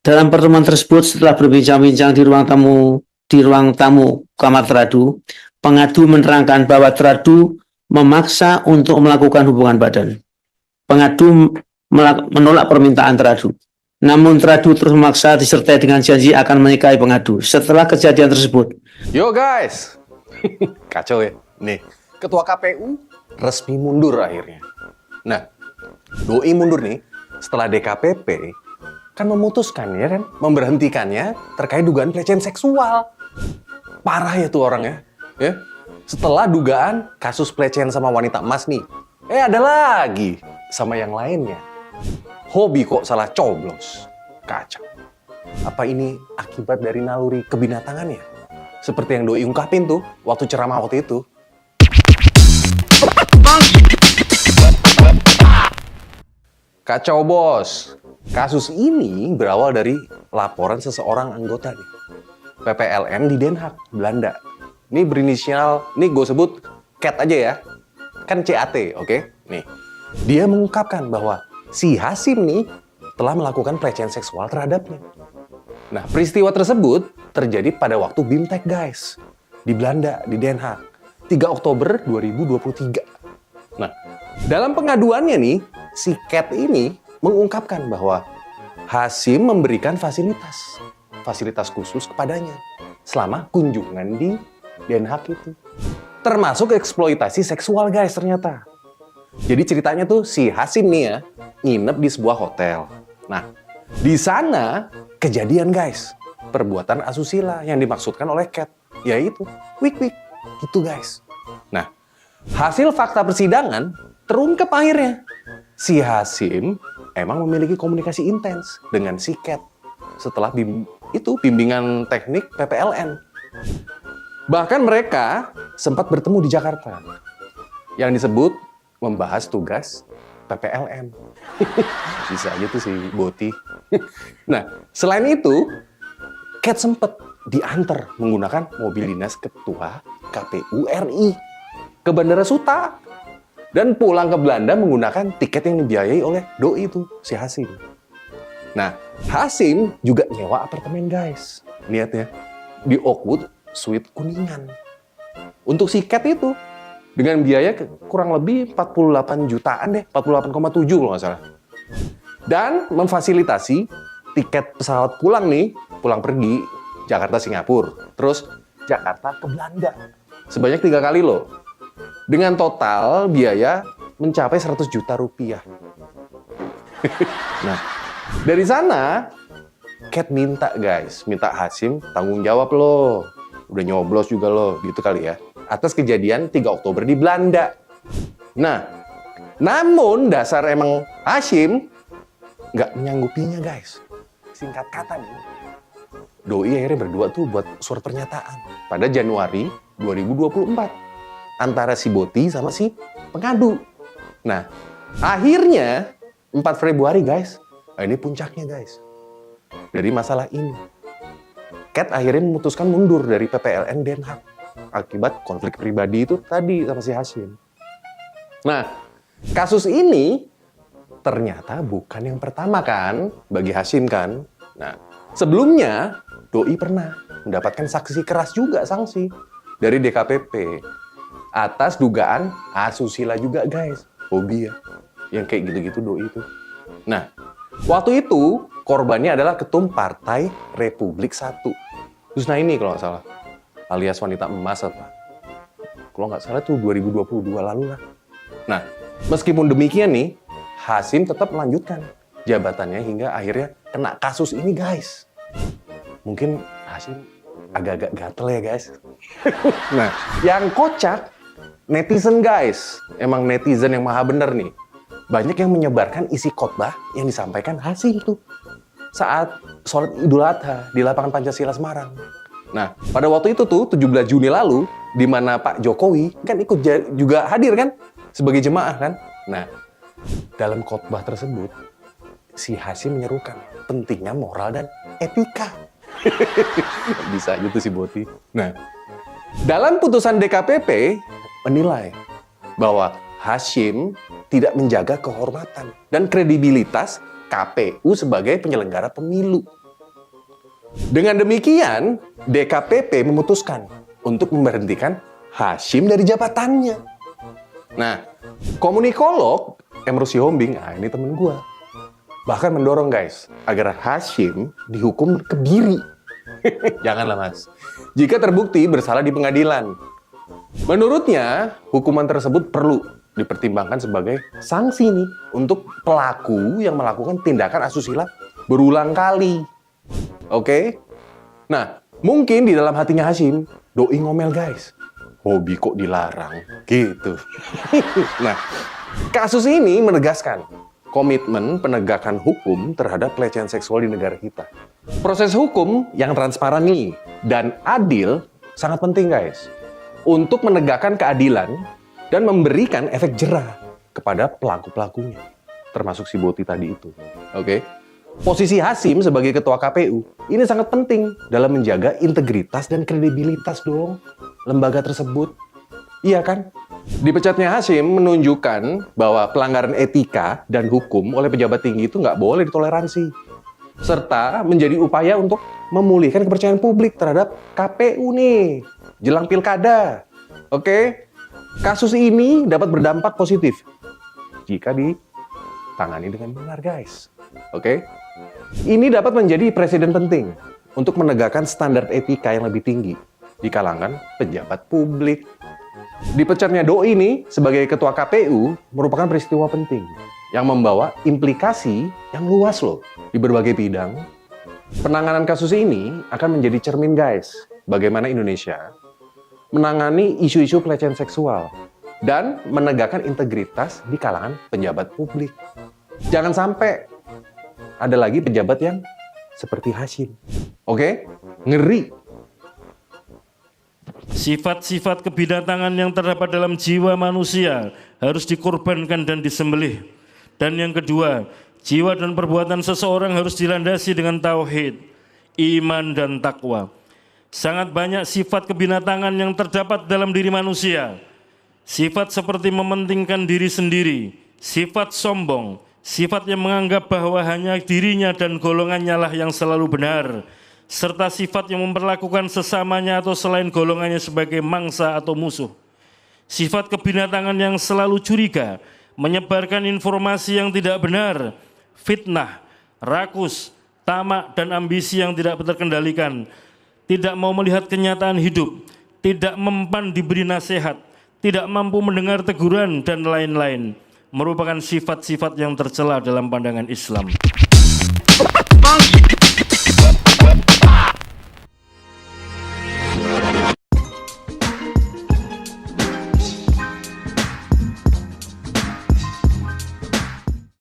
Dalam pertemuan tersebut, setelah berbincang-bincang di ruang tamu kamar teradu, pengadu menerangkan bahwa teradu memaksa untuk melakukan hubungan badan. Pengadu menolak permintaan teradu. Namun teradu terus memaksa disertai dengan janji akan menikahi pengadu. Setelah kejadian tersebut, Yo guys, kacau ya. Nih, ketua KPU resmi mundur akhirnya. Nah, doi mundur nih setelah DKPP kan memutuskan ya kan, memberhentikannya terkait dugaan pelecehan seksual. Parah ya tuh orangnya, ya. Setelah dugaan kasus pelecehan sama wanita emas nih, ada lagi sama yang lainnya. Hobi kok salah coblos, kacau. Apa ini akibat dari naluri kebinatangannya? Seperti yang doi ungkapin tuh waktu ceramah waktu itu. Kacau bos. Kasus ini berawal dari laporan seseorang anggota nih, PPLN di Den Haag, Belanda. Ini berinisial, nih gue sebut CAT aja ya. Kan CAT, oke? Nih, dia mengungkapkan bahwa si Hasim nih telah melakukan pelecehan seksual terhadapnya. Nah, peristiwa tersebut terjadi pada waktu BIMTEK guys, di Belanda, di Den Haag, 3 Oktober 2023. Nah, dalam pengaduannya nih, si CAT ini mengungkapkan bahwa Hasim memberikan fasilitas khusus kepadanya selama kunjungan di Den Haag itu. Termasuk eksploitasi seksual guys ternyata. Jadi ceritanya tuh si Hasim nih ya, nginep di sebuah hotel. Nah, di sana kejadian guys, perbuatan asusila yang dimaksudkan oleh CAT, yaitu wik-wik, gitu guys. Nah, hasil fakta persidangan terungkap akhirnya. Si Hasim emang memiliki komunikasi intens dengan si CAT setelah bimbingan teknik PPLN. Bahkan mereka sempat bertemu di Jakarta yang disebut membahas tugas PPLN. Bisa aja tuh si Boti. Nah, selain itu, CAT sempat diantar menggunakan mobil dinas Ketua KPU RI ke Bandara Suta. Dan pulang ke Belanda menggunakan tiket yang dibiayai oleh doi itu, si Hasim. Nah, Hasim juga nyewa apartemen guys. Lihat ya, di Oakwood Suite Kuningan. Untuk si Cat itu, dengan biaya kurang lebih 48 jutaan deh, 48,7 kalau nggak salah. Dan memfasilitasi tiket pesawat pulang nih, pulang pergi, Jakarta-Singapura. Terus Jakarta ke Belanda. Sebanyak 3 kali loh. Dengan total biaya mencapai 100 juta rupiah. Nah, dari sana, CAT minta Hasim tanggung jawab loh. Udah nyoblos juga loh, gitu kali ya. Atas kejadian 3 Oktober di Belanda. Nah, namun dasar emang Hasim nggak menyanggupinya guys. Singkat kata nih, doi akhirnya berdua tuh buat surat pernyataan pada Januari 2024. Antara si Boti sama si pengadu. Nah, akhirnya 4 Februari guys, ini puncaknya guys. Dari masalah ini, CAT akhirnya memutuskan mundur dari PPLN Den Haag akibat konflik pribadi itu tadi sama si Hasim. Nah, kasus ini ternyata bukan yang pertama kan bagi Hasim kan. Nah, sebelumnya doi pernah mendapatkan sanksi keras juga dari DKPP. Atas dugaan asusila juga guys. Hobi ya. Yang kayak gitu-gitu doi itu. Nah, waktu itu korbannya adalah ketum Partai Republik 1. Husnaini kalau nggak salah. Alias wanita emas apa. Kalau nggak salah tuh 2022 lalu lah. Nah, meskipun demikian nih, Hasim tetap melanjutkan jabatannya hingga akhirnya kena kasus ini guys. Mungkin Hasim agak-agak gatel ya guys. Nah, yang kocak netizen guys, emang netizen yang maha bener nih. Banyak yang menyebarkan isi khotbah yang disampaikan Hasim tuh saat sholat Idul Adha di lapangan Pancasila Semarang. Nah, pada waktu itu tuh 17 Juni lalu, di mana Pak Jokowi kan ikut juga hadir kan sebagai jemaah kan. Nah, dalam khotbah tersebut si Hasim menyerukan pentingnya moral dan etika. Bisa aja tuh si Boti. Nah, dalam putusan DKPP menilai bahwa Hasim tidak menjaga kehormatan dan kredibilitas KPU sebagai penyelenggara pemilu. Dengan demikian, DKPP memutuskan untuk memberhentikan Hasyim dari jabatannya. Nah, komunikolog Emrus Sihombing, ini temen gua, bahkan mendorong guys, agar Hasyim dihukum kebiri. Janganlah mas. Jika terbukti bersalah di pengadilan. Menurutnya, hukuman tersebut perlu dipertimbangkan sebagai sanksi nih untuk pelaku yang melakukan tindakan asusila berulang kali. Oke? Nah, mungkin di dalam hatinya Hasyim, doi ngomel guys. Hobi kok dilarang? Gitu. Nah, kasus ini menegaskan komitmen penegakan hukum terhadap pelecehan seksual di negara kita. Proses hukum yang transparan nih dan adil sangat penting guys untuk menegakkan keadilan dan memberikan efek jerah kepada pelaku-pelakunya, termasuk si Boti tadi itu. Oke? Posisi Hasyim sebagai ketua KPU ini sangat penting dalam menjaga integritas dan kredibilitas dong lembaga tersebut. Iya kan? Dipecatnya Hasyim menunjukkan bahwa pelanggaran etika dan hukum oleh pejabat tinggi itu nggak boleh ditoleransi. Serta menjadi upaya untuk memulihkan kepercayaan publik terhadap KPU nih, jelang pilkada. Oke? Kasus ini dapat berdampak positif jika ditangani dengan benar guys. Oke? Ini dapat menjadi presiden penting untuk menegakkan standar etika yang lebih tinggi di kalangan pejabat publik. Dipecatnya Doi ini sebagai ketua KPU merupakan peristiwa penting yang membawa implikasi yang luas loh di berbagai bidang. Penanganan kasus ini akan menjadi cermin guys, bagaimana Indonesia menangani isu-isu pelecehan seksual dan menegakkan integritas di kalangan pejabat publik. Jangan sampai ada lagi pejabat yang seperti Hasyim. Oke? Ngeri. Sifat-sifat kebinatangan yang terdapat dalam jiwa manusia harus dikorbankan dan disembelih. Dan yang kedua, jiwa dan perbuatan seseorang harus dilandasi dengan tauhid, iman dan takwa. Sangat banyak sifat kebinatangan yang terdapat dalam diri manusia. Sifat seperti mementingkan diri sendiri, sifat sombong, sifat yang menganggap bahwa hanya dirinya dan golongannya lah yang selalu benar, serta sifat yang memperlakukan sesamanya atau selain golongannya sebagai mangsa atau musuh. Sifat kebinatangan yang selalu curiga, menyebarkan informasi yang tidak benar, fitnah, rakus, tamak, dan ambisi yang tidak terkendalikan, tidak mau melihat kenyataan hidup, tidak mempan diberi nasihat, tidak mampu mendengar teguran, dan lain-lain, merupakan sifat-sifat yang tercela dalam pandangan Islam.